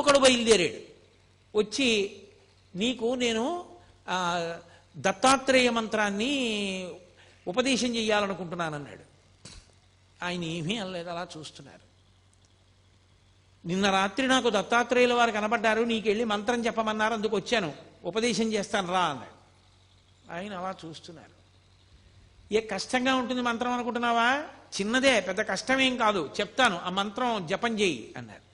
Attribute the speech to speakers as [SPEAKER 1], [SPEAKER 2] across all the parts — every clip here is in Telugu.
[SPEAKER 1] ఇంకొకడు బయలుదేరాడు. వచ్చి నీకు నేను దత్తాత్రేయ మంత్రాన్ని ఉపదేశం చెయ్యాలనుకుంటున్నానన్నాడు. ఆయన ఏమీ అనలేదు, అలా చూస్తున్నారు. నిన్న రాత్రి నాకు దత్తాత్రేయుల వారు కనబడ్డారు, నీకు వెళ్ళి మంత్రం చెప్పమన్నారు, అందుకు వచ్చాను, ఉపదేశం చేస్తాను రా అన్నాడు. ఆయన అలా చూస్తున్నారు. ఏ కష్టంగా ఉంటుంది మంత్రం అనుకుంటున్నావా? చిన్నదే, పెద్ద కష్టమేం కాదు, చెప్తాను, ఆ మంత్రం జపం చేయి అన్నారు.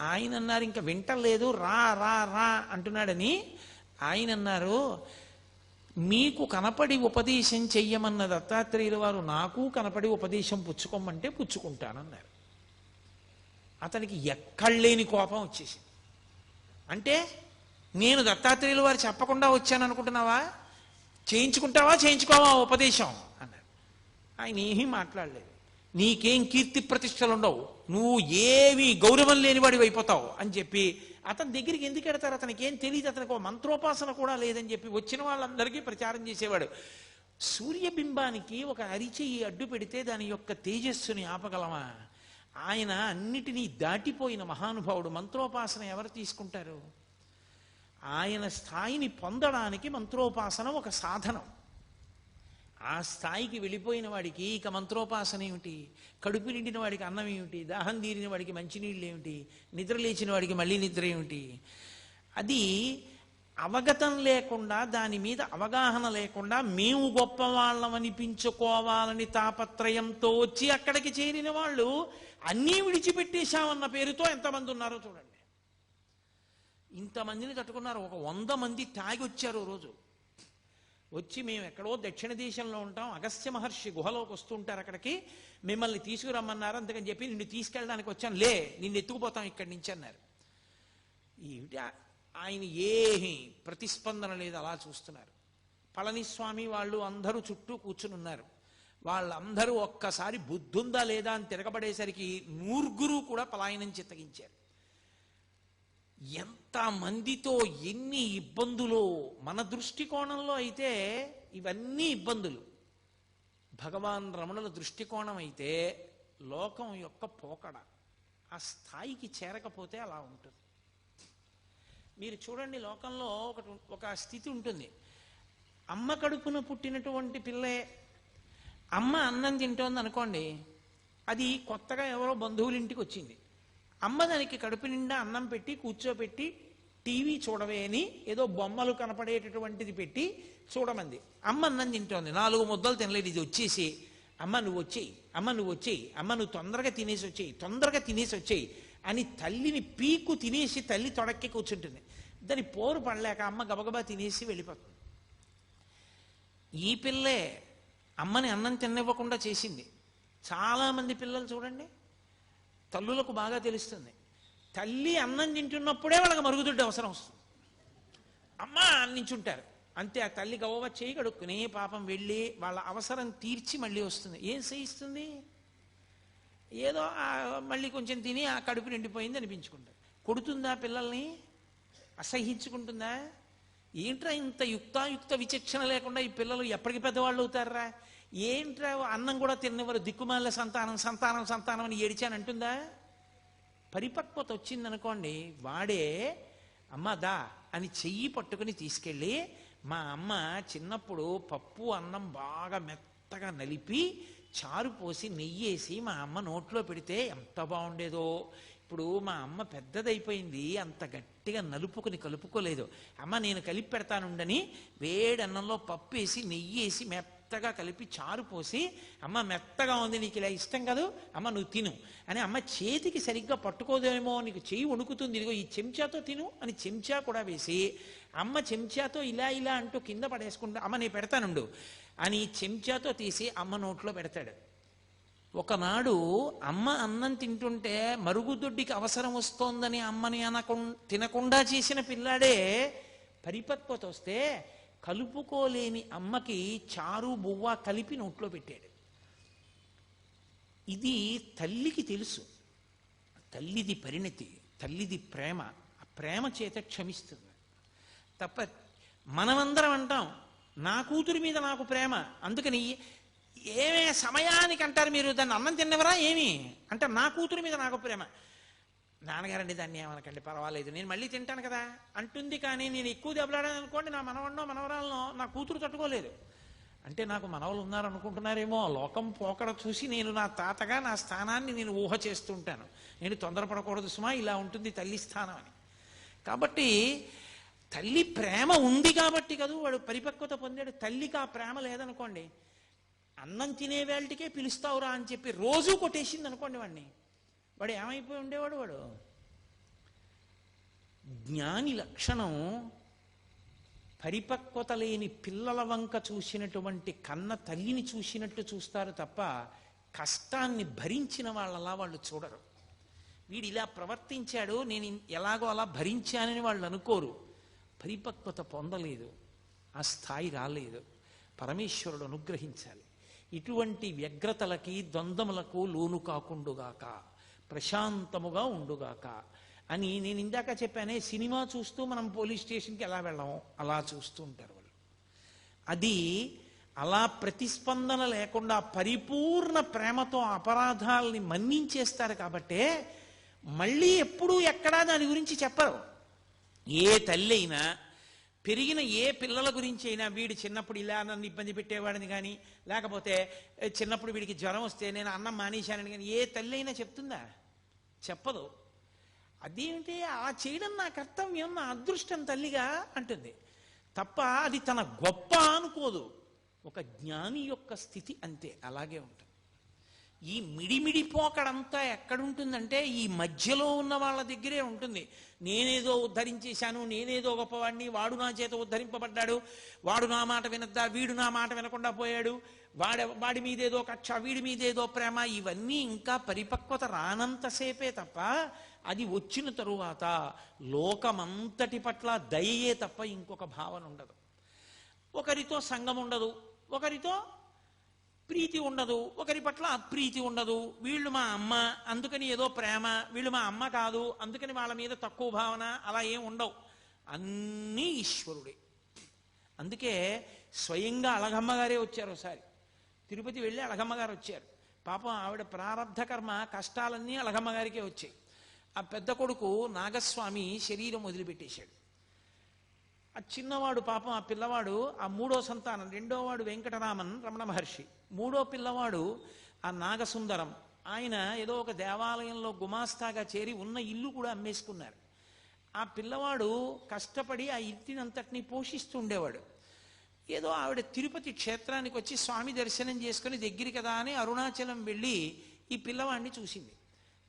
[SPEAKER 1] ఆయన అన్నారు, ఇంకా వింటలేదు, రా రా రా అంటున్నాడని. ఆయన అన్నారు, మీకు కనపడి ఉపదేశం చెయ్యమన్న దత్తాత్రేయుల వారు నాకు కనపడి ఉపదేశం పుచ్చుకోమంటే పుచ్చుకుంటానన్నారు. అతనికి ఎక్కడలేని కోపం వచ్చేసింది. అంటే నేను దత్తాత్రేయుల వారు చెప్పకుండా వచ్చాను అనుకుంటున్నావా? చేయించుకుంటావా చేయించుకోవా ఉపదేశం అన్నాడు. ఆయన ఏమీ మాట్లాడలేదు. నీకేం కీర్తి ప్రతిష్టలు ఉండవు, నువ్వు ఏమీ గౌరవం లేనివాడివి అయిపోతావు అని చెప్పి అతని దగ్గరికి ఎందుకు ఎడతారు? అతనికి ఏం తెలియదు, అతనికి ఒక మంత్రోపాసన కూడా లేదని చెప్పి వచ్చిన వాళ్ళందరికీ ప్రచారం చేసేవాడు. సూర్యబింబానికి ఒక అరిచెయ్యి అడ్డు పెడితే దాని యొక్క తేజస్సుని ఆపగలమా? ఆయన అన్నిటినీ దాటిపోయిన మహానుభావుడు. మంత్రోపాసన ఎవరు తీసుకుంటారు? ఆయన స్థాయిని పొందడానికి మంత్రోపాసన ఒక సాధనం. ఆ స్థాయికి వెళ్ళిపోయిన వాడికి ఇక మంత్రోపాసన ఏమిటి? కడుపు నిండిన వాడికి అన్నం ఏమిటి? దాహం తీరిన వాడికి మంచినీళ్ళు ఏమిటి? నిద్ర లేచిన వాడికి మళ్ళీ నిద్ర ఏమిటి? అది అవగతం లేకుండా, దాని మీద అవగాహన లేకుండా మేము గొప్పవాళ్ళం అనిపించుకోవాలని తాపత్రయంతో వచ్చి అక్కడికి చేరిన వాళ్ళు అన్నీ విడిచిపెట్టేశామన్న పేరుతో ఎంతమంది ఉన్నారో చూడండి. ఇంతమందిని తట్టుకున్నారు. ఒక 100 మంది తాగి వచ్చారు రోజు. వచ్చి మేము ఎక్కడో దక్షిణ దేశంలో ఉంటాం, అగస్త్య మహర్షి గుహలోకి వస్తుంటారు, అక్కడికి మిమ్మల్ని తీసుకురమ్మన్నారు, అందుకని చెప్పి నిన్ను తీసుకెళ్ళడానికి వచ్చాను, లే నిన్ను ఎత్తుకుపోతాం ఇక్కడి నుంచి అన్నారు. ఏమిటి ఆయన ఏమీ ప్రతిస్పందన లేదు, అలా చూస్తున్నారు. పళనిస్వామి వాళ్ళు అందరూ చుట్టూ కూర్చుని ఉన్నారు. వాళ్ళందరూ ఒక్కసారి బుద్ధుందా లేదా అని తిరగబడేసరికి 100 కూడా పలాయనం చిత్తగించారు. ఎంతమందితో ఎన్ని ఇబ్బందులు! మన దృష్టికోణంలో అయితే ఇవన్నీ ఇబ్బందులు, భగవాన్ రమణుల దృష్టికోణం అయితే లోకం యొక్క పోకడ. ఆ స్థాయికి చేరకపోతే అలా ఉంటుంది. మీరు చూడండి, లోకంలో ఒక స్థితి ఉంటుంది. అమ్మ కడుపున పుట్టినటువంటి పిల్లే అమ్మ అన్నం తింటోంది అనుకోండి, అది కొత్తగా ఎవరో బంధువుల ఇంటికి వచ్చింది. అమ్మ దానికి కడుపు నిండా అన్నం పెట్టి కూర్చోపెట్టి టీవీ చూడవే అని ఏదో బొమ్మలు కనపడేటటువంటిది పెట్టి చూడమంది. అమ్మ అన్నం తింటోంది, 4 ముద్దలు తినలేదు. ఇది వచ్చేసి, అమ్మ నువ్వు వచ్చేయి, అమ్మ నువ్వు వచ్చేయి, అమ్మ నువ్వు తొందరగా తినేసి వచ్చేయి, తొందరగా తినేసి వచ్చేయి అని తల్లిని పీకు తినేసి తల్లి తొడక్కి కూర్చుంటుంది. దాని పోరు పడలేక అమ్మ గబగబా తినేసి వెళ్ళిపోతుంది. ఈ పిల్లే అమ్మని అన్నం తినివ్వకుండా చేసింది. చాలామంది పిల్లలు చూడండి, తల్లులకు బాగా తెలుస్తుంది. తల్లి అన్నం తింటున్నప్పుడే వాళ్ళకి మరుగుదొడ్డి అవసరం వస్తుంది. అమ్మ అన్నించుంటారు అంతే. ఆ తల్లి గవ్వ చేయి కడుక్కునే పాపం వెళ్ళి వాళ్ళ అవసరం తీర్చి మళ్ళీ వస్తుంది. ఏం చేయిస్తుంది? ఏదో మళ్ళీ కొంచెం తిని ఆ కడుపు నిండిపోయింది అనిపించుకుంటారు. కొడుతుందా పిల్లల్ని? అసహించుకుంటుందా? ఏంట్రా ఇంత యుక్తాయుక్త విచక్షణ లేకుండా ఈ పిల్లలు ఎప్పటికి పెద్దవాళ్ళు అవుతారా? ఏంట్రా అన్నం కూడా తిన్నవారు, దిక్కుమాల సంతానం సంతానం సంతానం అని ఏడిచానంటుందా? పరిపక్వత వచ్చిందనుకోండి, వాడే అమ్మ దా అని చెయ్యి పట్టుకుని తీసుకెళ్ళి, మా అమ్మ చిన్నప్పుడు పప్పు అన్నం బాగా మెత్తగా నలిపి చారు పోసి నెయ్యేసి మా అమ్మ నోట్లో పెడితే ఎంత బాగుండేదో. ఇప్పుడు మా అమ్మ పెద్దదైపోయింది, అంత గట్టిగా నలుపుకుని కలుపుకోలేదు. అమ్మ నేను కలిపి పెడతానుండని వేడి అన్నంలో పప్పు వేసి నెయ్యేసి మెత్తగా కలిపి చారు పోసి, అమ్మ మెత్తగా ఉంది, నీకు ఇలా ఇష్టం కాదు, అమ్మ నువ్వు తిను అని అమ్మ చేతికి సరిగ్గా పట్టుకోదేమో, నీకు చెయ్యి వణుకుతుంది, ఇదిగో ఈ చెంచాతో తిను అని చెంచా కూడా వేసి, అమ్మ చెంచాతో ఇలా ఇలా అంటూ కింద పడేసుకుంటా, అమ్మ నేను పెడతానుండు అని చెంచాతో తీసి అమ్మ నోట్లో పెడతాడు. ఒకనాడు అమ్మ అన్నం తింటుంటే మరుగుదొడ్డికి అవసరం వస్తోందని అమ్మని తినకుండా చేసిన పిల్లాడే పరిపక్వత వస్తే కలుపుకోలేని అమ్మకి చారు బువ్వ కలిపి నోట్లో పెట్టాడు. ఇది తల్లికి తెలుసు, తల్లిది పరిణతి, తల్లిది ప్రేమ. ఆ ప్రేమ చేత క్షమిస్తుంది తప్ప మనమందరం అంటాం నా కూతురి మీద నాకు ప్రేమ, అందుకని ఏమే సమయానికి అంటారు మీరు దాన్ని అన్నం తిన్నవరా ఏమి అంటే నా కూతురి మీద నాకు ప్రేమ. నాన్నగారండి దాన్ని ఏమనకండి పర్వాలేదు నేను మళ్ళీ తింటాను కదా అంటుంది. కానీ నేను ఎక్కువ దెబ్బలాడాను అనుకోండి, నా మనవన్నో మనవరాలనో నా కూతురు తట్టుకోలేదు. అంటే నాకు మనవలు ఉన్నారనుకుంటున్నారేమో, లోకం పోకడ చూసి నేను నా తాతగా నా స్థానాన్ని నేను ఊహ చేస్తుంటాను. నేను తొందరపడకూడదు సుమా, ఇలా ఉంటుంది తల్లి స్థానం అని. కాబట్టి తల్లి ప్రేమ ఉంది కాబట్టి కదా వాడు పరిపక్వత పొందాడు. తల్లికి ఆ ప్రేమ లేదనుకోండి, అన్నం తినే వేళటికే పిలుస్తావురా అని చెప్పి రోజూ కొట్టేసింది అనుకోండి వాడిని, వాడు ఏమైపోయి ఉండేవాడు? వాడు జ్ఞాని లక్షణం పరిపక్వత లేని పిల్లల వంక చూసినటువంటి కన్న తల్లిని చూసినట్టు చూస్తారు తప్ప కష్టాన్ని భరించిన వాళ్ళలా వాళ్ళు చూడరు. వీడు ఇలా ప్రవర్తించాడు, నేను ఎలాగో అలా భరించానని వాళ్ళు అనుకోరు. పరిపక్వత పొందలేదు, ఆ స్థాయి రాలేదు. పరమేశ్వరుడు అనుగ్రహించాలి. ఇటువంటి వ్యగ్రతలకి ద్వంద్వములకు లోను కాకుండుగాక, ప్రశాంతముగా ఉండుగాక అని నేను ఇందాక చెప్పానే. సినిమా చూస్తూ మనం పోలీస్ స్టేషన్కి ఎలా వెళ్ళాము అలా చూస్తూ ఉంటారు వాళ్ళు. అది అలా ప్రతిస్పందన లేకుండా పరిపూర్ణ ప్రేమతో అపరాధాలని మన్నించేస్తారు. కాబట్టే మళ్ళీ ఎప్పుడూ ఎక్కడా దాని గురించి చెప్పరు. ఏ తల్లి అయినా పెరిగిన ఏ పిల్లల గురించి అయినా, వీడు చిన్నప్పుడు ఇలా నన్ను ఇబ్బంది పెట్టేవాడిని కానీ, లేకపోతే చిన్నప్పుడు వీడికి జ్వరం వస్తే నేను అన్నం మానేశానని కానీ ఏ తల్లి అయినా చెప్తుందా? చెప్పదు. అదేమిటి అలా చేయడం నా కర్తవ్యం, నా అదృష్టం తల్లిగా అంటుంది తప్ప అది తన గొప్ప అనుకోదు. ఒక జ్ఞాని యొక్క స్థితి అంతే, అలాగే ఉంటుంది. ఈ మిడిమిడి పోకడంతా ఎక్కడుంటుందంటే ఈ మధ్యలో ఉన్న వాళ్ళ దగ్గరే ఉంటుంది. నేనేదో ఉద్ధరించేశాను, నేనేదో గొప్పవాడిని, వాడు నా చేత ఉద్ధరింపబడ్డాడు, వాడు నా మాట వినద్దా, వీడు నా మాట వినకుండా పోయాడు, వాడి మీదేదో కక్ష, వీడి మీదేదో ప్రేమ, ఇవన్నీ ఇంకా పరిపక్వత రానంతసేపే తప్ప అది వచ్చిన తరువాత లోకమంతటి పట్ల దయయే తప్ప ఇంకొక భావన ఉండదు. ఒకరితో సంగం ఉండదు, ఒకరితో ప్రీతి ఉండదు, ఒకరి పట్ల అప్రీతి ఉండదు. వీళ్ళు మా అమ్మ అందుకని ఏదో ప్రేమ, వీళ్ళు మా అమ్మ కాదు అందుకని వాళ్ళ మీద తక్కువ భావన, అలా ఏం ఉండవు. అన్నీ ఈశ్వరుడే. అందుకే స్వయంగా అళగమ్మ గారే వచ్చారు. ఒకసారి తిరుపతి వెళ్ళి అళగమ్మ గారు వచ్చారు. పాపం ఆవిడ ప్రారంధ కర్మ కష్టాలన్నీ అళగమ్మ గారికే వచ్చాయి. ఆ పెద్ద కొడుకు నాగస్వామి శరీరం వదిలిపెట్టేశాడు. ఆ చిన్నవాడు పాపం, ఆ పిల్లవాడు ఆ మూడో సంతానం, రెండోవాడు వెంకటరామన్ రమణ మహర్షి, మూడో పిల్లవాడు ఆ నాగసుందరం. ఆయన ఏదో ఒక దేవాలయంలో గుమాస్తాగా చేరి ఉన్న ఇల్లు కూడా అమ్మేసుకున్నారు. ఆ పిల్లవాడు కష్టపడి ఆ ఇంటినంతటినీ పోషిస్తుండేవాడు. ఏదో ఆవిడ తిరుపతి క్షేత్రానికి వచ్చి స్వామి దర్శనం చేసుకుని దగ్గర కదా అని అరుణాచలం వెళ్ళి ఈ పిల్లవాడిని చూసింది.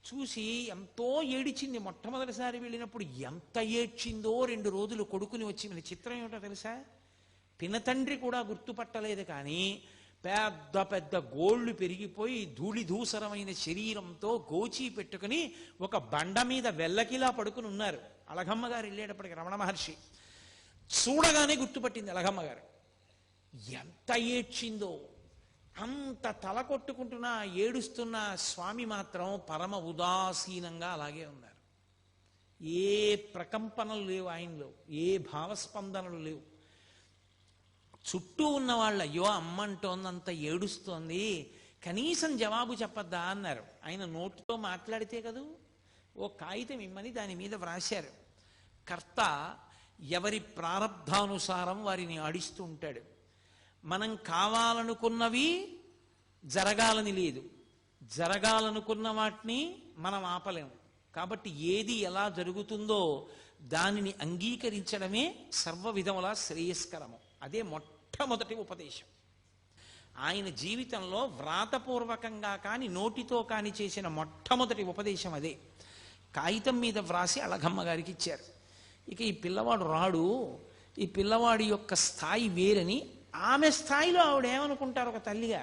[SPEAKER 1] చూసి ఎంతో ఏడిచింది. మొట్టమొదటిసారి వెళ్ళినప్పుడు ఎంత ఏడ్చిందో 2 రోజులు కొడుకుని వచ్చి. మన చిత్రం ఏమిటో తెలుసా? పినతండ్రి కూడా గుర్తుపట్టలేదు. కానీ పెద్ద పెద్ద గోళ్లు పెరిగిపోయి ధూళి ధూసరమైన శరీరంతో గోచి పెట్టుకుని ఒక బండ మీద వెల్లకిలా పడుకుని ఉన్నారు. అళగమ్మ గారు వెళ్ళేటప్పటికి రమణ మహర్షి చూడగానే గుర్తుపట్టింది అళగమ్మ గారు. ఎంత ఏడ్చిందో, అంత తల కొట్టుకుంటున్నా ఏడుస్తున్నా స్వామి మాత్రం పరమ ఉదాసీనంగా అలాగే ఉన్నారు. ఏ ప్రకంపనలు లేవు ఆయనలో, ఏ భావస్పందనలు లేవు. చుట్టూ ఉన్న వాళ్ళు అయ్యో అమ్మంటోందంత ఏడుస్తోంది, కనీసం జవాబు చెప్పద్దా అన్నారు. ఆయన నోటితో మాట్లాడితే కదూ, ఓ కాగితం ఇమ్మని దాని మీద వ్రాశారు. కర్త ఎవరి ప్రారబ్ధానుసారం వారిని ఆడిస్తూ ఉంటాడు. మనం కావాలనుకున్నవి జరగాలని లేదు, జరగాలనుకున్న వాటిని మనం ఆపలేము. కాబట్టి ఏది ఎలా జరుగుతుందో దానిని అంగీకరించడమే సర్వ విధములా శ్రేయస్కరము. అదే మొట్టమొదటి ఉపదేశం. ఆయన జీవితంలో వ్రాతపూర్వకంగా కానీ నోటితో కానీ చేసిన మొట్టమొదటి ఉపదేశం అదే. కాగితం మీద వ్రాసి అళగమ్మ గారికి ఇచ్చారు. ఇక ఈ పిల్లవాడు రాడు, ఈ పిల్లవాడి యొక్క స్థాయి వేరని ఆమె స్థాయిలో ఆవిడ ఏమనుకుంటారు ఒక తల్లిగా?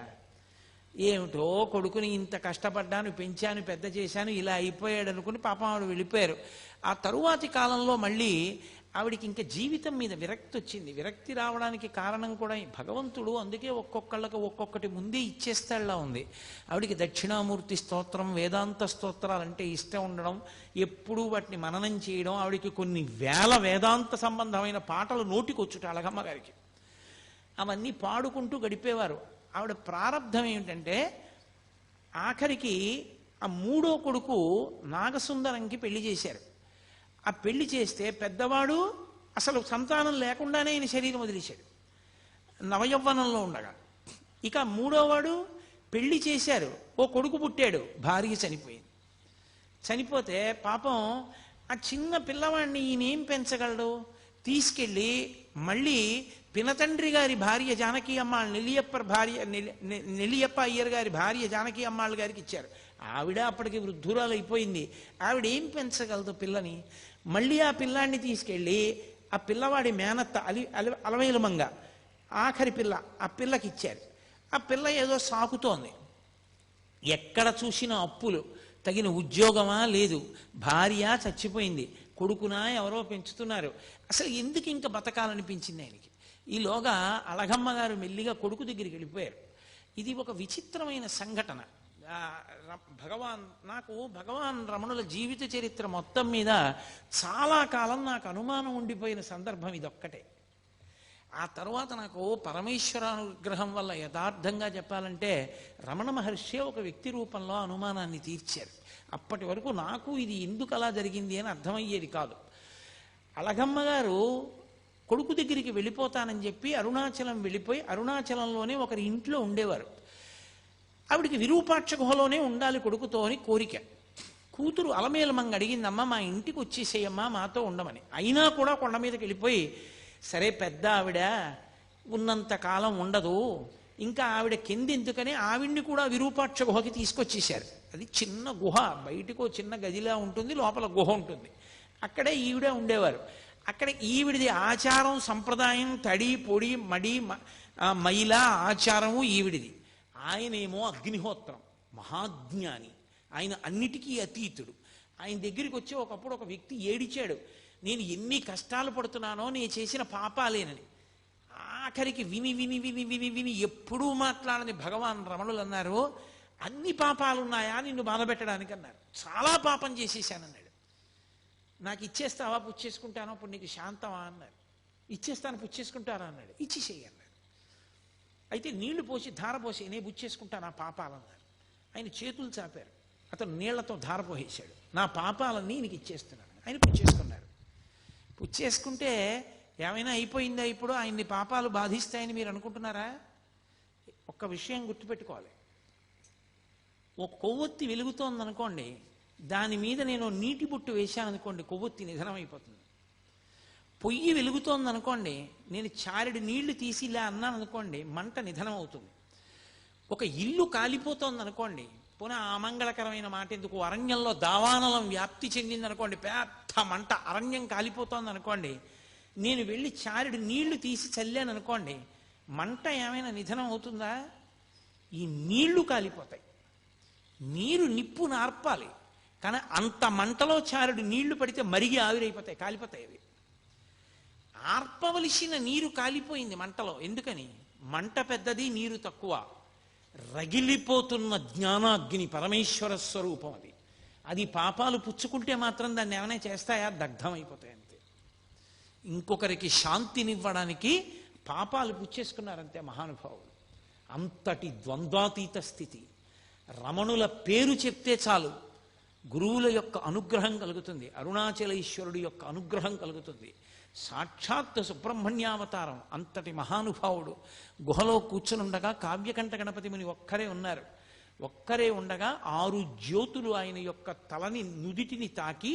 [SPEAKER 1] ఏమిటో కొడుకుని ఇంత కష్టపడ్డాను, పెంచాను, పెద్ద చేశాను, ఇలా అయిపోయాడు అనుకుని పాపం ఆవిడ వెళ్ళిపోయారు. ఆ తరువాతి కాలంలో మళ్ళీ ఆవిడికి ఇంకా జీవితం మీద విరక్తి వచ్చింది. విరక్తి రావడానికి కారణం కూడా భగవంతుడు అందుకే ఒక్కొక్కళ్ళకి ఒక్కొక్కటి ముందే ఇచ్చేస్తాడులా ఉంది. ఆవిడికి దక్షిణామూర్తి స్తోత్రం, వేదాంత స్తోత్రాలంటే ఇష్టం ఉండడం, ఎప్పుడూ వాటిని మననం చేయడం, ఆవిడికి కొన్ని వేల వేదాంత సంబంధమైన పాటలు నోటికొచ్చుట అళగమ్మ గారికి. అవన్నీ పాడుకుంటూ గడిపేవారు. ఆవిడ ప్రారంధం ఏమిటంటే ఆఖరికి ఆ మూడో కొడుకు నాగసుందరంకి పెళ్లి చేశారు. ఆ పెళ్లి చేస్తే పెద్దవాడు అసలు సంతానం లేకుండానే ఆయన శరీరం వదిలేశాడు నవయవ్వనంలో ఉండగా. ఇక మూడోవాడు పెళ్లి చేశారు, ఓ కొడుకు పుట్టాడు, భార్య చనిపోయింది. చనిపోతే పాపం ఆ చిన్న పిల్లవాడిని ఈయనేం పెంచగలడు? తీసుకెళ్ళి మళ్ళీ పినతండ్రి గారి భార్య జానకి అమ్మాள் నెల్లియప్ప అయ్యర్ గారి భార్య జానకి అమ్మాள் గారికి ఇచ్చారు. ఆవిడ అప్పటికి వృద్ధురాలు అయిపోయింది. ఆవిడ ఏం పెంచగలదు పిల్లని? మళ్ళీ ఆ పిల్లాన్ని తీసుకెళ్ళి ఆ పిల్లవాడి మేనత్త అలవేలుమంగ ఆఖరి పిల్ల, ఆ పిల్లకి ఇచ్చారు. ఆ పిల్ల ఏదో సాకుతోంది, ఎక్కడ చూసినా అప్పులు, తగిన ఉద్యోగమా లేదు, భార్య చచ్చిపోయింది, కొడుకునా ఎవరో పెంచుతున్నారు. అసలు ఎందుకు ఇంకా బతకాలనిపించింది ఆయనకి. ఈలోగా అళగమ్మ గారు మెల్లిగా కొడుకు దగ్గరికి వెళ్ళిపోయారు. ఇది ఒక విచిత్రమైన సంఘటన. నాకు భగవాన్ రమణుల జీవిత చరిత్ర మొత్తం మీద చాలా కాలం నాకు అనుమానం ఉండిపోయిన సందర్భం ఇదొక్కటే. ఆ తర్వాత నాకు పరమేశ్వరానుగ్రహం వల్ల యథార్థంగా చెప్పాలంటే రమణ మహర్షి ఒక వ్యక్తి రూపంలో అనుమానాన్ని తీర్చారు. అప్పటి వరకు నాకు ఇది ఎందుకు అలా జరిగింది అని అర్థమయ్యేది కాదు. అళగమ్మ గారు కొడుకు దగ్గరికి వెళ్ళిపోతానని చెప్పి అరుణాచలం వెళ్ళిపోయి అరుణాచలంలోనే ఒకరి ఇంట్లో ఉండేవారు. ఆవిడికి విరూపాక్ష గుహలోనే ఉండాలి కొడుకుతో అని కోరిక. కూతురు అలమేలమంగ అడిగిందమ్మా, మా ఇంటికి వచ్చేసేయమ్మా, మాతో ఉండమని. అయినా కూడా కొండ మీదకి వెళ్ళిపోయి, సరే పెద్ద ఆవిడ ఉన్నంత కాలం ఉండదు, ఇంకా ఆవిడ కిందెందుకని ఆవిడ్ని కూడా విరూపాక్ష గుహకి తీసుకొచ్చేశారు. అది చిన్న గుహ, బయటకు చిన్న గదిలా ఉంటుంది, లోపల గుహ ఉంటుంది. అక్కడే ఈవిడ ఉండేవారు. అక్కడ ఈవిడిది ఆచారం సంప్రదాయం, తడి పొడి మడి మైల ఆచారము ఈవిడిది. ఆయనేమో అగ్నిహోత్రం, మహాజ్ఞాని, ఆయన అన్నిటికీ అతీతుడు. ఆయన దగ్గరికి వచ్చి ఒకప్పుడు ఒక వ్యక్తి ఏడిచాడు, నేను ఎన్ని కష్టాలు పడుతున్నానో నేను చేసిన పాపాలేనని. ఆఖరికి విని విని విని విని విని ఎప్పుడూ మాట్లాడని భగవాన్ రమణులు అన్నారు, అన్ని పాపాలున్నాయా నిన్ను బాధపెట్టడానికి అన్నారు. చాలా పాపం చేసేసానన్నాడు. నాకు ఇచ్చేస్తావా, పుచ్చేసుకుంటానో, అప్పుడు నీకు శాంతమా అన్నారు. ఇచ్చేస్తాను, పుచ్చేసుకుంటారా అన్నాడు. ఇచ్చేసేయి అన్నాడు. అయితే నీళ్లు పోసి ధార పోసి నేను పుచ్చేసుకుంటాను ఆ పాపాలన్నారు. ఆయన చేతులు చాపారు, అతను నీళ్లతో ధార పోసేశాడు. నా పాపాలన్నీ నీకు ఇచ్చేస్తున్నాను. ఆయన పుచ్చేసుకున్నారు. పుచ్చేసుకుంటే ఏమైనా అయిపోయిందా? ఇప్పుడు ఆయన్ని పాపాలు బాధిస్తాయని మీరు అనుకుంటున్నారా? ఒక్క విషయం గుర్తుపెట్టుకోవాలి. ఒక కొవ్వొత్తి వెలుగుతోందనుకోండి, దాని మీద నేను నీటి బుట్టు వేశాననుకోండి, కొవ్వొత్తి నిధనమైపోతుంది. పొయ్యి వెలుగుతోందనుకోండి, నేను చారెడు నీళ్లు తీసి ఇలా అన్నాను అనుకోండి, మంట నిధనం అవుతుంది. ఒక ఇల్లు కాలిపోతోందనుకోండి, పునః అమంగళకరమైన మాట ఎందుకు, అరణ్యంలో దావానలం వ్యాప్తి చెందిందనుకోండి, పెద్ద మంట, అరణ్యం కాలిపోతోంది అనుకోండి, నేను వెళ్ళి చారెడు నీళ్లు తీసి చల్లాను అనుకోండి, మంట ఏమైనా నిధనం అవుతుందా? ఈ నీళ్లు కాలిపోతాయి. నీరు నిప్పు నార్పాలి, కానీ అంత మంటలో చారెడు నీళ్లు పడితే మరిగి ఆవిరైపోతాయి, కాలిపోతాయి అవి. ఆర్పవలసిన నీరు కాలిపోయింది మంటలో. ఎందుకని? మంట పెద్దది, నీరు తక్కువ. రగిలిపోతున్న జ్ఞానాగ్ని పరమేశ్వర స్వరూపం అది. అది పాపాలు పుచ్చుకుంటే మాత్రం దాన్ని ఏమైనా చేస్తాయా? దగ్ధమైపోతాయి అంతే. ఇంకొకరికి శాంతినివ్వడానికి పాపాలు పుచ్చేసుకున్నారంతే మహానుభావులు. అంతటి ద్వంద్వాతీత స్థితి. రమణుల పేరు చెప్తే చాలు గురువుల యొక్క అనుగ్రహం కలుగుతుంది, అరుణాచలేశ్వరుడి యొక్క అనుగ్రహం కలుగుతుంది. సాక్షాత్ సుబ్రహ్మణ్యావతారం. అంతటి మహానుభావుడు గుహలో కూర్చునుండగా కావ్యకంఠ గణపతి ముని ఒక్కరే ఉన్నారు. ఒక్కరే ఉండగా 6 జ్యోతులు ఆయన యొక్క తలని నుదిటిని తాకి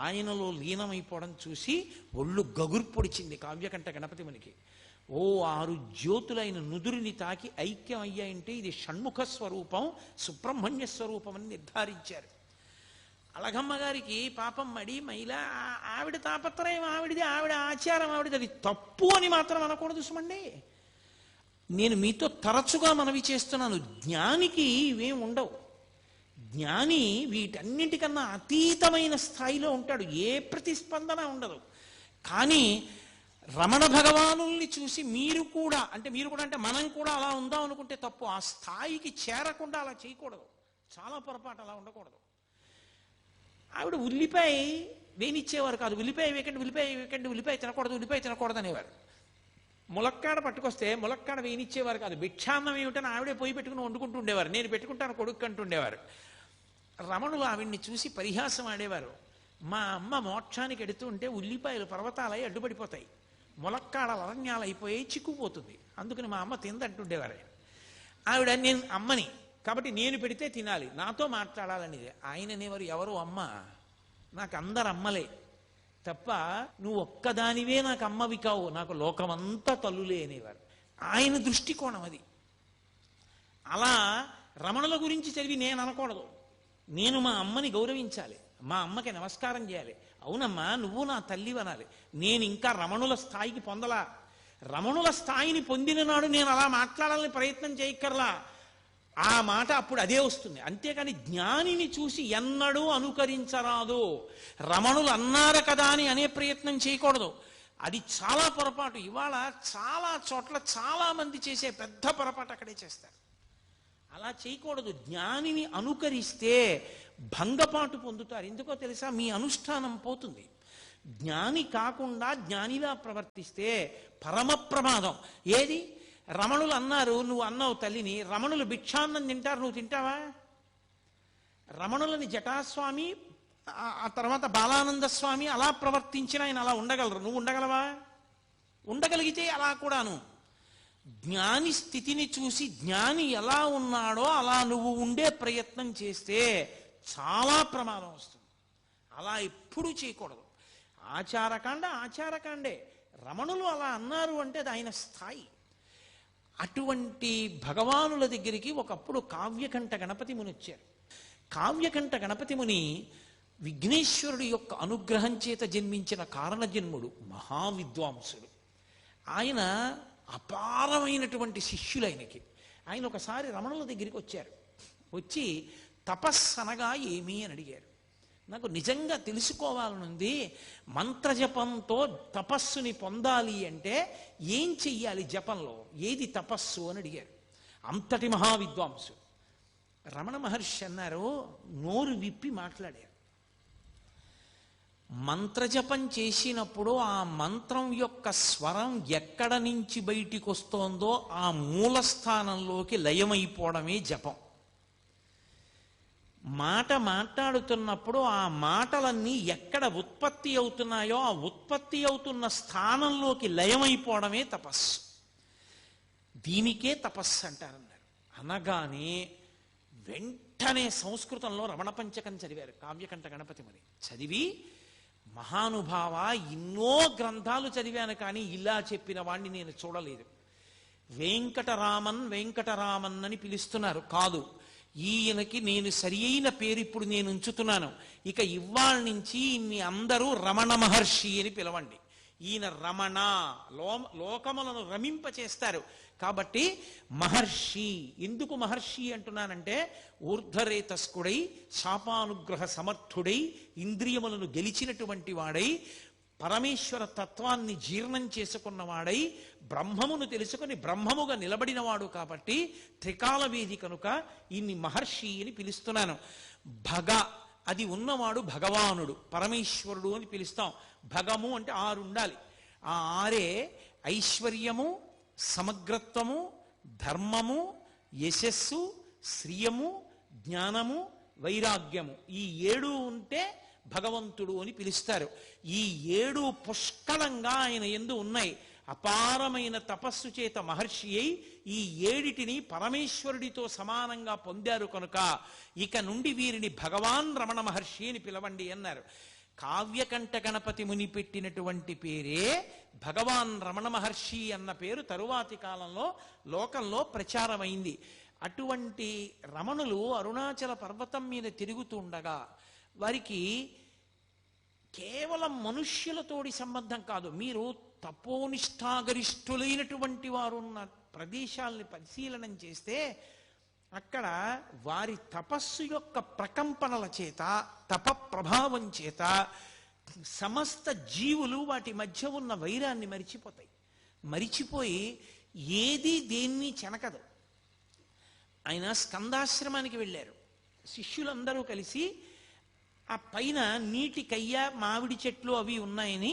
[SPEAKER 1] ఆయనలో లీనమైపోవడం చూసి ఒళ్ళు గగుర్పొడిచింది కావ్యకంఠ గణపతి మునికి. 6 జ్యోతులు ఆయన నుదురిని తాకి ఐక్యం అయ్యాయంటే ఇది షణ్ముఖ స్వరూపం, సుబ్రహ్మణ్య స్వరూపం అని నిర్ధారించారు. అళగమ్మ గారికి పాపం మడి మైల, ఆవిడ తాపత్రయం ఆవిడిది, ఆవిడ ఆచారం ఆవిడది. అది తప్పు అని మాత్రం అనకూడదు సుమండి. నేను మీతో తరచుగా మనవి చేస్తున్నాను, జ్ఞానికి ఇవేం ఉండవు. జ్ఞాని వీటన్నింటికన్నా అతీతమైన స్థాయిలో ఉంటాడు, ఏ ప్రతిస్పందన ఉండదు. కానీ రమణ భగవానుల్ని చూసి మీరు కూడా అంటే మనం కూడా అలా ఉందాం అనుకుంటే తప్పు. ఆ స్థాయికి చేరకుండా అలా చేయకూడదు, చాలా పొరపాటు, అలా ఉండకూడదు. ఆవిడ ఉల్లిపాయ వేనిచ్చేవారు కాదు, ఉల్లిపాయ వేయకండి, ఉల్లిపాయ వేయకండి, ఉల్లిపాయ తినకూడదు అనేవారు. ములక్కాడ పట్టుకొస్తే ములక్కాడ వేయనిచ్చేవారు కాదు. భిక్షాన్నం ఏమిటని ఆవిడే పొయ్యి పెట్టుకుని వండుకుంటూ ఉండేవారు. నేను పెట్టుకుంటాను కొడుకు అంటుండేవారు. రమణులు ఆవిడ్ని చూసి పరిహాసం ఆడేవారు. మా అమ్మ మోక్షానికి ఎడుతూ ఉంటే ఉల్లిపాయలు పర్వతాలై అడ్డుపడిపోతాయి, ములక్కాడలు అరణ్యాలు అయిపోయి చిక్కుపోతుంది, అందుకని మా అమ్మ తిందంటుండేవారు. ఆవిడ నేను అమ్మని కాబట్టి నేను పెడితే తినాలి, నాతో మాట్లాడాలనేది. ఆయన అనేవారు, ఎవరు అమ్మ, నాకు అందరు అమ్మలే తప్ప నువ్వు ఒక్కదానివే నాకు అమ్మవి కావు, నాకు లోకమంతా తల్లులే అనేవారు. ఆయన దృష్టికోణం అది. అలా రమణుల గురించి చదివి నేను అనకూడదు, నేను మా అమ్మని గౌరవించాలి, మా అమ్మకి నమస్కారం చేయాలి. అవునమ్మా నువ్వు నా తల్లి అనాలి. నేను ఇంకా రమణుల స్థాయికి పొందలా. రమణుల స్థాయిని పొందిన నాడు నేను అలా మాట్లాడాలని ప్రయత్నం చేయక్కర్లా, ఆ మాట అప్పుడు అదే వస్తుంది. అంతేకాని జ్ఞానిని చూసి ఎన్నడూ అనుకరించరాదు, రమణులు అన్నారు కదా అని అనే ప్రయత్నం చేయకూడదు. అది చాలా పొరపాటు. ఇవాళ చాలా చోట్ల చాలా మంది చేసే పెద్ద పొరపాటు అక్కడే చేస్తారు. అలా చేయకూడదు. జ్ఞానిని అనుకరిస్తే భంగపాటు పొందుతారు. ఎందుకో తెలుసా, మీ అనుష్ఠానం పోతుంది. జ్ఞాని కాకుండా జ్ఞానిలా ప్రవర్తిస్తే పరమ ప్రమాదం. ఏది, రమణులు అన్నారు, నువ్వు అన్నావు తల్లిని, రమణులు భిక్షాన్నం తింటారు, నువ్వు తింటావా? రమణులని జటాస్వామి ఆ తర్వాత బాలానంద స్వామి అలా ప్రవర్తించిన ఆయన అలా ఉండగలరు, నువ్వు ఉండగలవా? ఉండగలిగితే అలా కూడాను. జ్ఞాని స్థితిని చూసి జ్ఞాని ఎలా ఉన్నాడో అలా నువ్వు ఉండే ప్రయత్నం చేస్తే చాలా ప్రమాదం వస్తుంది. అలా ఎప్పుడూ చేయకూడదు. ఆచారకాండ ఆచారకాండే. రమణులు అలా అన్నారు అంటే అది ఆయన స్థాయి. అటువంటి భగవానుల దగ్గరికి ఒకప్పుడు కావ్యకంఠ గణపతి ముని వచ్చారు. కావ్యకంఠ గణపతి ముని విఘ్నేశ్వరుడి యొక్క అనుగ్రహం చేత జన్మించిన కారణజన్ముడు, మహావిద్వాంసుడు. ఆయన అపారమైనటువంటి శిష్యులు ఆయనకి. ఆయన ఒకసారి రమణుల దగ్గరికి వచ్చారు. వచ్చి తపస్సనగా ఏమి అని అడిగారు. నాకు నిజంగా తెలుసుకోవాలనుంది, మంత్రజపంతో తపస్సుని పొందాలి అంటే ఏం చెయ్యాలి, జపంలో ఏది తపస్సు అని అడిగారు. అంతటి మహావిద్వాంసు రమణ మహర్షి అన్నారు, నోరు విప్పి మాట్లాడారు. మంత్రజపం చేసినప్పుడు ఆ మంత్రం యొక్క స్వరం ఎక్కడ నుంచి బయటికి వస్తోందో ఆ మూలస్థానంలోకి లయమైపోవడమే జపం. మాట మాట్లాడుతున్నప్పుడు ఆ మాటలన్నీ ఎక్కడ ఉత్పత్తి అవుతున్నాయో ఆ ఉత్పత్తి అవుతున్న స్థానంలోకి లయమైపోవడమే తపస్సు. దీనికే తపస్సు అంటారన్నారు. అనగానే వెంటనే సంస్కృతంలో రమణ పంచకం చదివారు కావ్యకంఠ గణపతి ముని. చదివి, మహానుభావ, ఎన్నో గ్రంథాలు చదివాను కానీ ఇలా చెప్పిన వాణ్ణి నేను చూడలేదు. వెంకటరామన్ వెంకటరామన్ అని పిలుస్తున్నారు, కాదు, ఈయనకి నేను సరి అయిన పేరు ఇప్పుడు నేను ఉంచుతున్నాను. ఇక ఇవాళ నుంచి ఇన్ని అందరూ రమణ మహర్షి అని పిలవండి. ఈయన రమణ, లోకములను రమింపచేస్తారు కాబట్టి మహర్షి. ఎందుకు మహర్షి అంటున్నానంటే, ఊర్ధ్వరేతస్కుడై, శాపానుగ్రహ సమర్థుడై, ఇంద్రియములను గెలిచినటువంటి వాడై, పరమేశ్వర తత్వాన్ని జీర్ణం చేసుకున్నవాడై, బ్రహ్మమును తెలుసుకొని బ్రహ్మముగా నిలబడినవాడు కాబట్టి త్రికాల వేది కనుక ఇన్ని మహర్షి అని పిలుస్తున్నాను. భగ, అది ఉన్నవాడు భగవానుడు, పరమేశ్వరుడు అని పిలుస్తాం. భగము అంటే 6 ఉండాలి. ఆ 6 ఐశ్వర్యము, సమగ్రత్వము, ధర్మము, యశస్సు, శ్రియము, జ్ఞానము, వైరాగ్యము. ఈ 7 ఉంటే భగవంతుడు అని పిలుస్తారు. ఈ 7 పుష్కలంగా ఆయన యందు ఉన్నాయి. అపారమైన తపస్సు చేత మహర్షి అయి ఈ 7టిని పరమేశ్వరుడితో సమానంగా పొందారు కనుక ఇక నుండి వీరిని భగవాన్ రమణ మహర్షి అని పిలవండి అన్నారు. కావ్యకంఠ గణపతి ముని పెట్టినటువంటి పేరే భగవాన్ రమణ మహర్షి అన్న పేరు తరువాతి కాలంలో లోకంలో ప్రచారమైంది. అటువంటి రమణులు అరుణాచల పర్వతం మీద తిరుగుతుండగా వారికి కేవలం మనుష్యులతోటి సంబంధం కాదు, మీరు తపోనిష్టాగరిష్ఠులైనటువంటి వారు ఉన్న ప్రదేశాలని పరిశీలనం చేస్తే అక్కడ వారి తపస్సు యొక్క ప్రకంపనల చేత, తప ప్రభావం చేత సమస్త జీవులు వాటి మధ్య ఉన్న వైరాన్ని మరిచిపోతాయి. మరిచిపోయి ఏది దేన్ని చెనకదు. ఆయన స్కందాశ్రమానికి వెళ్ళారు. శిష్యులందరూ కలిసి ఆ పైన నీటి కయ్య, మామిడి చెట్లు అవి ఉన్నాయని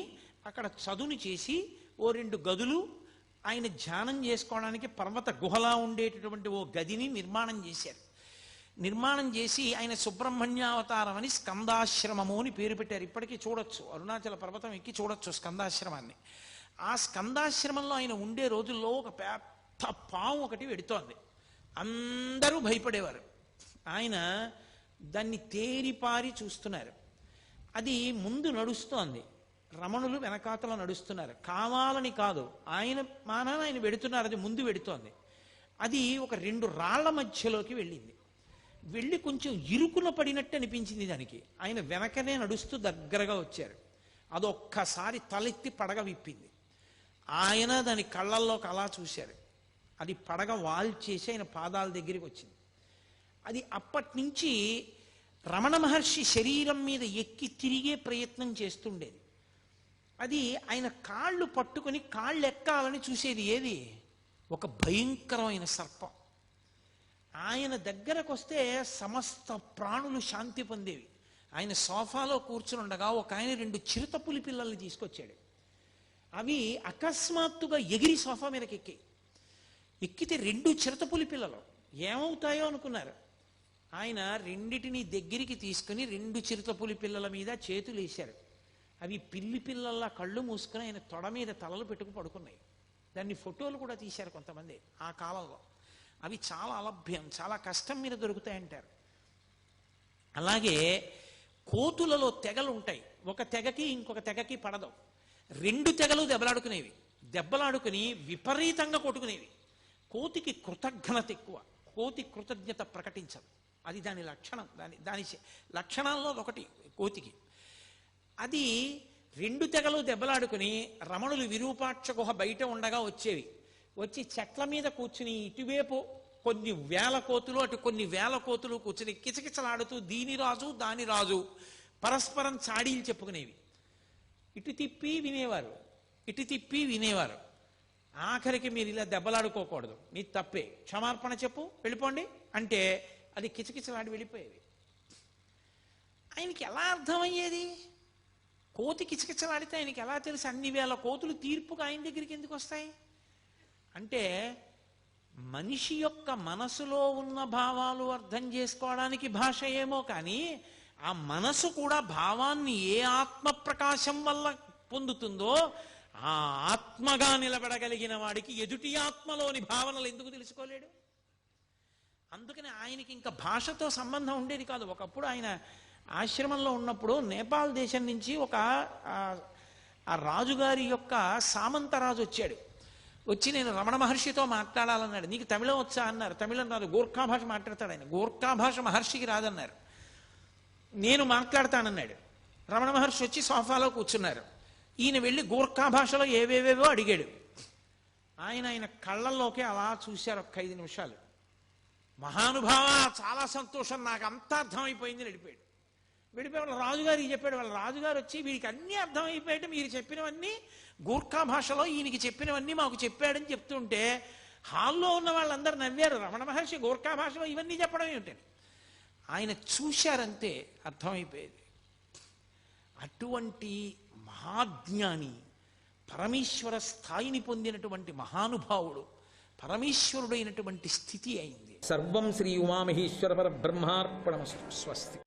[SPEAKER 1] అక్కడ చదును చేసి ఓ 2 గదులు, ఆయన ధ్యానం చేసుకోవడానికి పర్వత గుహలా ఉండేటటువంటి ఓ గదిని నిర్మాణం చేశారు. నిర్మాణం చేసి ఆయన సుబ్రహ్మణ్యావతారం అని స్కందాశ్రమము అని పేరు పెట్టారు. ఇప్పటికీ చూడొచ్చు, అరుణాచల పర్వతం ఎక్కి చూడొచ్చు స్కందాశ్రమాన్ని. ఆ స్కందాశ్రమంలో ఆయన ఉండే రోజుల్లో ఒక పెద్ద పాము ఒకటి వెడుతోంది. అందరూ భయపడేవారు. ఆయన దాన్ని తేరిపారి చూస్తున్నారు. అది ముందు నడుస్తోంది, రమణులు వెనకాతల నడుస్తున్నారు. కావాలని కాదు, ఆయన మానాన ఆయన వెడుతున్నారు, అది ముందు వెడుతోంది. అది ఒక 2 రాళ్ల మధ్యలోకి వెళ్ళింది. వెళ్ళి కొంచెం ఇరుకున పడినట్టు అనిపించింది దానికి. ఆయన వెనకనే నడుస్తూ దగ్గరగా వచ్చారు. అదొక్కసారి తలెత్తి పడగ విప్పింది. ఆయన దాని కళ్ళల్లోకి అలా చూశారు. అది పడగ వాల్చేసి ఆయన పాదాల దగ్గరికి వచ్చింది. అది అప్పటి నుంచి రమణ మహర్షి శరీరం మీద ఎక్కి తిరిగే ప్రయత్నం చేస్తుండేది. అది ఆయన కాళ్ళు పట్టుకొని కాళ్ళు ఎక్కాలని చూసేది. ఏది? ఒక భయంకరమైన సర్పం. ఆయన దగ్గరకు వస్తే సమస్త ప్రాణులు శాంతి పొందేవి. ఆయన సోఫాలో కూర్చుని ఉండగా ఒక ఆయన 2 చిరుతపులి పిల్లల్ని తీసుకొచ్చాడు. అవి అకస్మాత్తుగా ఎగిరి సోఫా మీదకి ఎక్కితే 2 చిరుతపులి పిల్లలు ఏమవుతాయో అనుకున్నారు. ఆయన రెండిటిని దగ్గరికి తీసుకుని 2 చిరుతపులి పిల్లల మీద చేతులు వేశారు. అవి పిల్లి పిల్లల్లా కళ్ళు మూసుకుని ఆయన తొడ మీద తలలు పెట్టుకు పడుకున్నాయి. దాన్ని ఫోటోలు కూడా తీశారు కొంతమంది ఆ కాలంలో. అవి చాలా అలభ్యం, చాలా కష్టం మీద దొరుకుతాయంటారు. అలాగే కోతులలో తెగలు ఉంటాయి. ఒక తెగకి ఇంకొక తెగకి పడదు. 2 తెగలు దెబ్బలాడుకునేవి. దెబ్బలాడుకుని విపరీతంగా కొట్టుకునేవి. కోతికి కృతజ్ఞత ఎక్కువ. కోతి కృతజ్ఞత ప్రకటించదు. అది దాని లక్షణం. దాని లక్షణాల్లో ఒకటి కోతికి. అది 2 తెగలు దెబ్బలాడుకుని రమణులు విరూపాక్ష గుహ బయట ఉండగా వచ్చేవి. వచ్చి చెట్ల మీద కూర్చుని ఇటువైపు కొన్ని వేల కోతులు, అటు కొన్ని వేల కోతులు కూర్చుని కిచకిచలాడుతూ దీని రాజు దాని రాజు పరస్పరం చాడీలు చెప్పుకునేవి. ఇటు తిప్పి వినేవారు, ఇటు తిప్పి వినేవారు. ఆఖరికి మీరు ఇలా దెబ్బలాడుకోకూడదు, మీ తప్పే, క్షమార్పణ చెప్పు, వెళ్ళిపోండి అంటే అది కిచకిచలాడి వెళ్ళిపోయేది. ఆయనకి ఎలా అర్థమయ్యేది? కోతి కిచకిచలాడితే ఆయనకి ఎలా తెలుసు? అన్ని వేల కోతులు తీర్పుగా ఆయన దగ్గరికి ఎందుకు వస్తాయి? అంటే మనిషి యొక్క మనసులో ఉన్న భావాలు అర్థం చేసుకోవడానికి భాష ఏమో కానీ ఆ మనసు కూడా భావాన్ని ఏ ఆత్మ ప్రకాశం వల్ల పొందుతుందో ఆ ఆత్మగా నిలబడగలిగిన వాడికి ఎదుటి ఆత్మలోని భావనలు ఎందుకు తెలుసుకోలేడు? అందుకని ఆయనకి ఇంకా భాషతో సంబంధం ఉండేది కాదు. ఒకప్పుడు ఆయన ఆశ్రమంలో ఉన్నప్పుడు నేపాల్ దేశం నుంచి ఒక ఆ రాజుగారి యొక్క సామంతరాజు వచ్చాడు. వచ్చి నేను రమణ మహర్షితో మాట్లాడాలన్నాడు. నీకు తమిళం వచ్చా అన్నారు. తమిళం రాదు, గోర్ఖా భాష మాట్లాడతాడు ఆయన. గోర్ఖా భాష మహర్షికి రాదన్నారు. నేను మాట్లాడతానన్నాడు. రమణ మహర్షి వచ్చి సోఫాలో కూర్చున్నారు. ఈయన వెళ్ళి గోర్ఖా భాషలో ఏవేవేవో అడిగాడు. ఆయన కళ్ళల్లోకి అలా చూశారు ఒక్క 5 నిమిషాలు. మహానుభావ, చాలా సంతోషం, నాకు అంతా అర్థమైపోయింది, వెళ్ళిపోయాడు. వెళ్ళిపోయి వాళ్ళ రాజుగారికి చెప్పాడు. వాళ్ళ రాజుగారు వచ్చి వీడికి అన్నీ అర్థమైపోయాడు, మీరు చెప్పినవన్నీ గూర్ఖా భాషలో ఈయనకి చెప్పినవన్నీ మాకు చెప్పాడని చెప్తుంటే హాల్లో ఉన్న వాళ్ళందరూ నవ్వారు. రమణ మహర్షి గూర్ఖా భాషలో ఇవన్నీ చెప్పడం ఏమిటని. ఆయన చూశారంతే అర్థమైపోయేది. అటువంటి మహాజ్ఞాని, పరమేశ్వర స్థాయిని పొందినటువంటి మహానుభావుడు, పరమేశ్వరుడైనటువంటి స్థితి అయింది. సర్వం శ్రీ ఉమామహేశ్వర పరబ్రహ్మార్పణమస్తు. స్వస్తి.